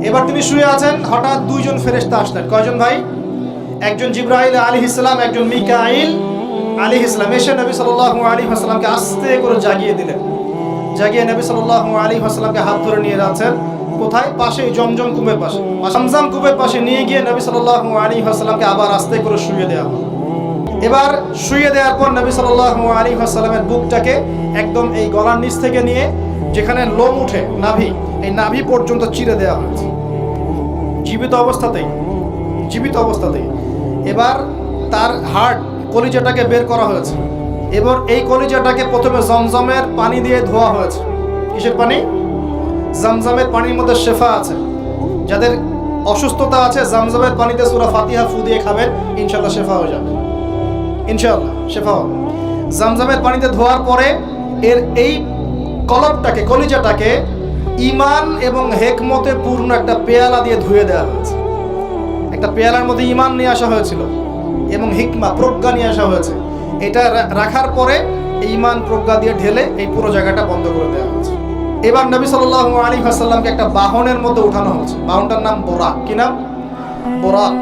এবার তিনি শুয়ে আছেন, হঠাৎ দুইজন ফেরেশতা আসলেন। কয়জন ভাই? একজন জিবরাইল আলাইহিস সালাম, একজন মিকাইল আলাইহিস সালাম। এসে নবী সাল্লাল্লাহু আলাইহি ওয়াসাল্লামকে আস্তে করে জাগিয়ে দিলেন। জাগিয়ে নবী সাল্লাল্লাহু আলাইহি ওয়াসাল্লামকে হাত ধরে নিয়ে যাচ্ছেন কোথায়? পাশেই জমজম কূপের পাশে। জমজম কূপের পাশে নিয়ে গিয়ে নবী সাল্লাল্লাহু আলাইহি ওয়াসাল্লামকে আবার আস্তে করে শুইয়ে দেওয়া হলো। এবার শুইয়ে দেওয়ার পর নবী সাল্লাল্লাহু আলাইহি ওয়াসাল্লামের বুকটাকে একদম এই গলার নিচ থেকে নিয়ে যেখানে লোম উঠে নাভি, এই নাভি পর্যন্ত চিরে দেওয়া হয়েছে জীবিত অবস্থাতেই। এবার তার হার্ট, কলিজাটাকে বের করা হয়েছে। এবার এই কলিজাটাকে প্রথমে জমজমের পানি দিয়ে ধোয়া হয়েছে। কিসের পানি? জমজমের পানির মধ্যে শেফা আছে। যাদের অসুস্থতা আছে জমজমের পানিতে সূরা ফাতিহা ফু দিয়ে খাবেন, ইনশাআল্লাহ শেফা হয়ে যাবে। ইনশাআল্লাহ শেফা হবে। জমজমের পানিতে ধোয়ার পরে এর এই কলবটাকে, কলিজাটাকে ঈমান এবং হিকমতে পূর্ণ একটা পেয়ালা দিয়ে ধুয়ে দেওয়া হয়েছে। একটা পেয়ালার মধ্যে ঈমান নিয়ে আসা হয়েছিল এবং হিকমা, প্রজ্ঞা নিয়ে আসা হয়েছে। এটা রাখার পরে ঈমান প্রজ্ঞা দিয়ে ঢেলে এই পুরো জায়গাটা বন্ধ করে দেওয়া হয়েছে। এবার নবী সাল্লাল্লাহু আলাইহি ওয়াসাল্লামকে একটা বাহনের মধ্যে উঠানো হয়েছে। বাহনটার নাম বোরাক। কি নাম? বোরাক।